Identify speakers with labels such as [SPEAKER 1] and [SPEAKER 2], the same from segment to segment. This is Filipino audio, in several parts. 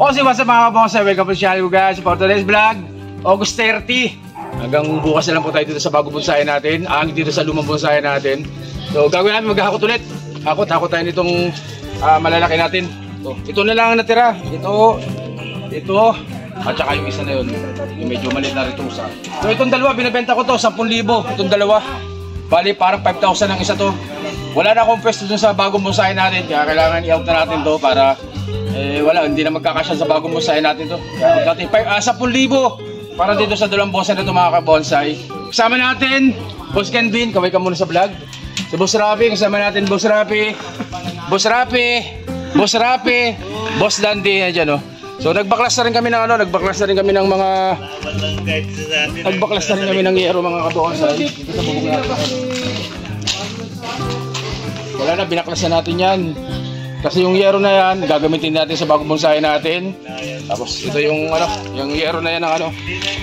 [SPEAKER 1] Bossy, what's up mga kabonsay? Welcome to the channel guys. For today's vlog, August 30. Hanggang bukas na lang po tayo dito sa bagong bonsai natin. Dito sa lumang bonsai natin. So gagawin namin, maghahakot ulit. Hakot tayo nitong malalaki natin. So, ito na lang ang natira. Ito, at saka yung isa na yun. Yung medyo maliit na ritusa. So itong dalawa, binibenta ko to, 10,000. Itong dalawa. Bali, parang 5,000 ang isa to. Wala na akong pwesto dun sa bagong bonsai natin. Kaya kailangan i-out na natin to para hindi na magkakasya sa bagong bonsai natin to. Kaya natin 10,000 para dito sa dalawang bonsai na ito mga ka-bonsai. Kasama natin, Boss Kenvin, kaway ka muna sa vlog. Si Boss Rapi, kasama natin Boss Rapi. Boss Dandy, dyan o. So nagbaklas na rin kami ng nagbaklas na rin kami ng yero mga ka-bonsai. Wala na, binaklas na natin yan. Kasi yung yero na yan, gagamitin natin sa bagong bonsai natin. Tapos ito yung yung yero na yan ng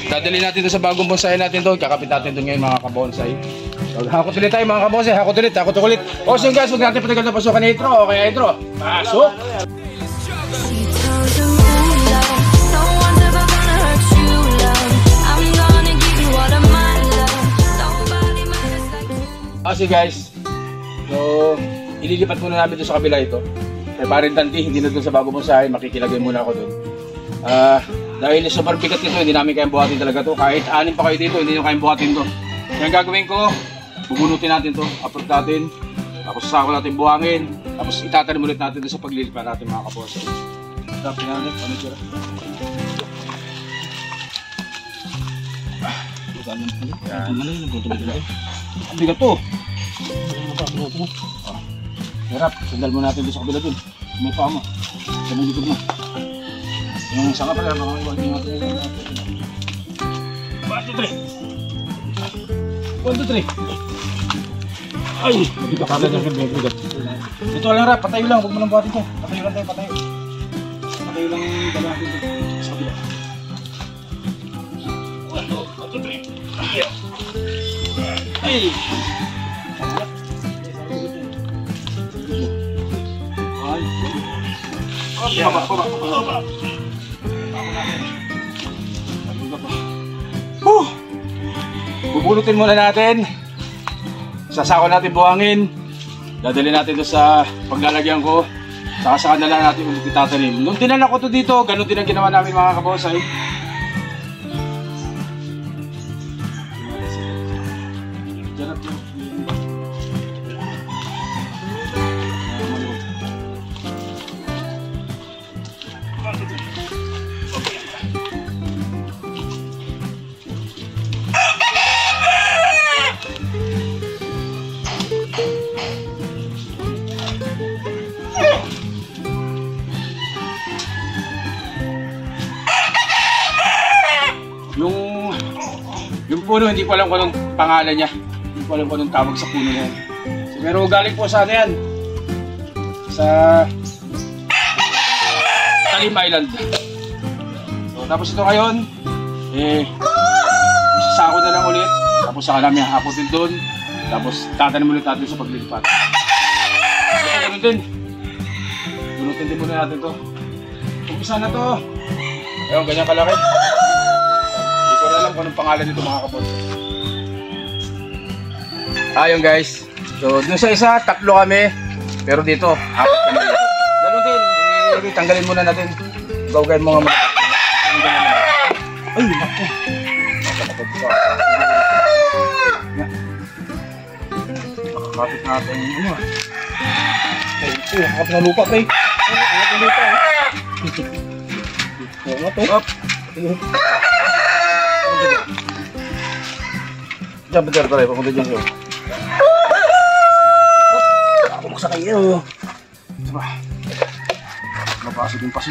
[SPEAKER 1] dadali natin ito sa bagong bonsai natin doon. Kakapit natin doon ngayon mga ka-bonsai. So, hakot ulit tayo mga ka-bonsai, hakot ulit. O so guys, huwag natin patagal na pasukan na intro. Okay, intro. Pasok! Okay guys, so ililipat muna namin ito sa kabila ito. Kaya parin tanti, hindi na doon sa bago bonsai, makikilagay muna ako doon. Dahil super bigat nito, hindi namin kayang buhatin talaga to. Kahit 6 pa kayo dito, hindi nyo kayang buhatin to. Kaya gagawin ko, bubunutin natin to, approve natin, tapos sasako natin buhangin, tapos itatanim ulit natin doon sa paglilipat natin mga kabonsai. Tapos natin, ano sila? Ang bigat to. Hirap, sandal mo natin doon sa kabila doon. May paa mo. Sa may likod mo. Yung sanga pala, baka iwag din natin. 1, 2, 3. Ay! Mabigat ka talaga ng bigat. Ito lang rap, patayo lang. Huwag mo lang buhatin ko. Patayo lang tayo, patayo. Patayo lang yung dala natin doon sa kabila. 1, 2, 3. Ay! Bubulutin muna natin. Sasako natin buhangin. Dadali natin ito sa paglalagyan ko. Saka na lang natin ulit itatanim. Nung tinan ako to dito, ganun din ang ginawa namin mga kabonsai. Yung puno, hindi ko alam kung anong pangalan niya. Hindi ko alam kung anong tawag sa puno niya. Pero galing po sa yan. Sa Talim Island. So, tapos ito ngayon, sasako na lang ulit. Tapos saka namin hahapotin doon. Tapos tatanim ulit natin sa paglilipat. Ganun din. Bunutin din muna natin to. Umpisa na to. Ayun, ganyan kalaki. Hindi ko alam kung anong pangalan nito mga kabonsai. Ayun guys. So dun sa isa, 3 kami. Pero dito, 4 kami. Ganun din. Tanggalin muna natin. Gawin mo nga muna. Ay, naku. Nakakapit natin yung nakakapit na lupa pa eh. Nakakapit na lupa eh. Oo nga to. Diyan, betul tayo. Papunta dyan siya. Ako magsakay yun. Diba? Mapasok yung pasok.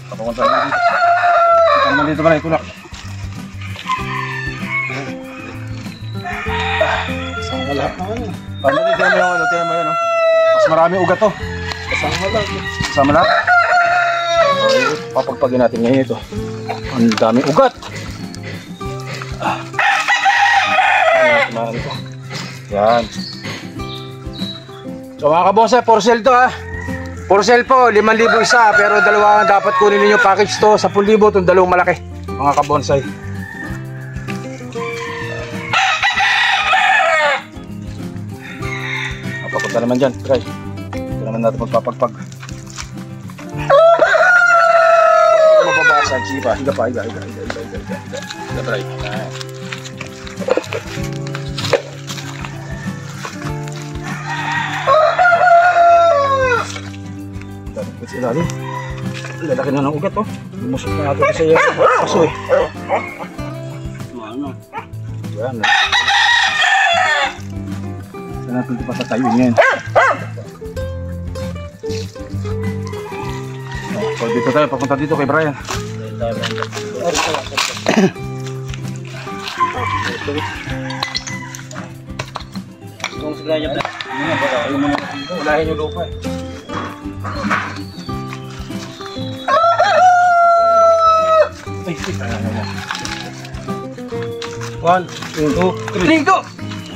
[SPEAKER 1] Papunta tayo dito. Kita naman dito ba na itulak. Kasama lahat na ano. Paano dito yung tiyan mo yun. Mas marami ugat to. Kasama lahat. Papagpagin natin ngayon ito. Ang daming ugat. Yan. So mga kabonsai, for sale to ha. For sale po, 5,000 isa, pero dalawa ang dapat kunin ninyo package to, 10,000 itong dalawang malaki, mga kabonsay. Papunta naman dyan, try. Ito naman natin magpapagpag. Mababasag, sige pa, higa pa, higa, try. Ilalim. Lalaki na ng ugat, oh. Lumusok na natin sa iyo. Paso eh. Yan. Saan natin ito patatayuin yan? So dito tayo, papunta dito kay Brian. Ulahin yung lupa eh. One, two, three, go!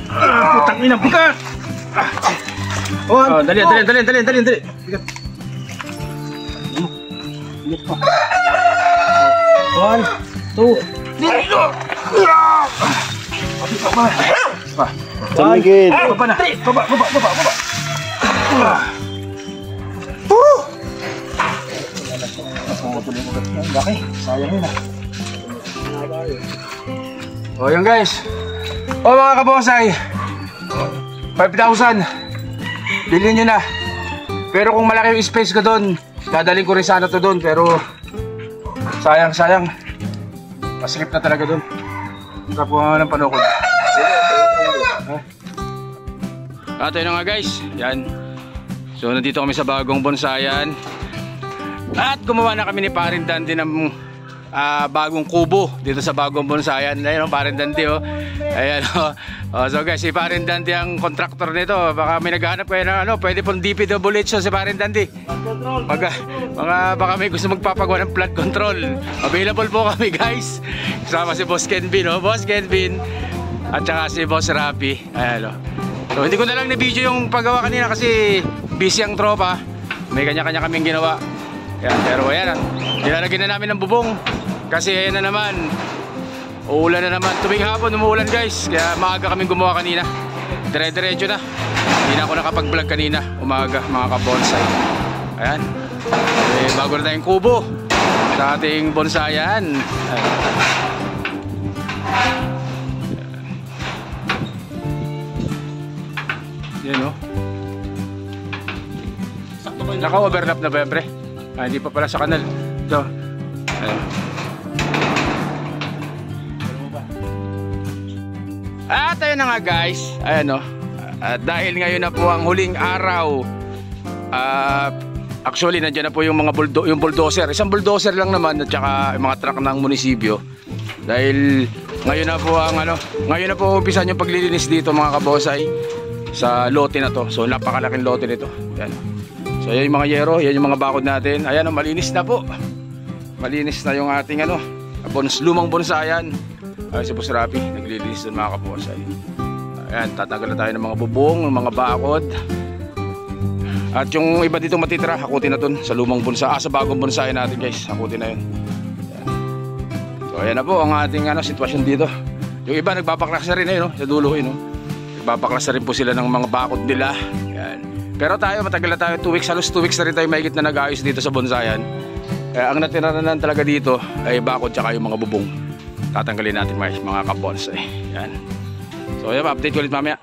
[SPEAKER 1] Putang ina, bukat! Dali. One, two, three, go!
[SPEAKER 2] Tumigil.
[SPEAKER 1] Baba na! Baba! Laki, sayang yun ah. O yun guys. O mga kabonsay, 5,000 bilhin nyo na. Pero kung malaki yung space ko doon, dadalhin ko rin sana to doon. Pero sayang maslip na talaga doon. Kapuha ng panukod. At yun na nga guys, yan. So nandito kami sa bagong bonsayan. At gumawa na kami ni Parin Dandy ng bagong kubo dito sa bagong bonsayan. Ayun, Parin Dandy, oh. Ayan, oh. So guys, si Parin Dandy ang contractor nito. Baka may naghahanap kayo ng pwede pong DPWH si Parin Dandy. Baka may gusto magpapagawa ng flood control. Available po kami guys. Kasama si Boss Kenvin, oh. Boss Kenvin. At saka si Boss Rapi. Ayan, oh. So hindi ko na lang na-video yung paggawa kanina kasi busy ang tropa. May kanya-kanya kaming ginawa. Yan, pero ayan, nilalagyan na namin ng bubong. Kasi ayan na naman, uulan na naman. Tuwing hapon umuulan guys, kaya maaga kaming gumawa kanina. Dire-diretso na. Hindi na ako nakapag-vlog kanina, umaga mga kabonsay. Ayan, bago na tayong kubo sa ating bonsayan. Yan, oh. Naka-overlap na ba yan, pre? Hindi pa pala sa kanal. Ito. Ayan. At ayun na nga guys. Ayan, oh. Dahil ngayon na po ang huling araw. Actually nandiyan na po yung mga bulldozer. Isang bulldozer lang naman at saka yung mga truck ng munisipyo. Dahil ngayon na po ang ngayon na po umpisan yung paglilinis dito mga kabosay sa lote na to. So napakalaking lote nito. Ayan. So yan yung mga yero, yan yung mga bakod natin. Ayan, malinis na po. Malinis na yung ating lumang bonsayan. Si Boss Rapi, naglilinis doon mga kabonsay. Ayan, tatanggal na tayo ng mga bubong, ng mga bakod. At yung iba dito matitira, hakutin na doon sa lumang bonsayan, sa bagong bonsayan natin guys. Hakutin na yun. Ayan. So ayan na po ang ating sitwasyon dito. Yung iba nagbabaklas na rin sa dulo nagbabaklas na rin po sila ng mga bakod nila. Ayan. Pero tayo, matagal na tayo, 2 weeks, halos 2 weeks na rin tayo mahigit na nag-ayos dito sa bonsayan. Ang natiranan talaga dito ay bakod tsaka yung mga bubong. Tatanggalin natin mga kabonsay. Yan. So, update ko ulit mamaya.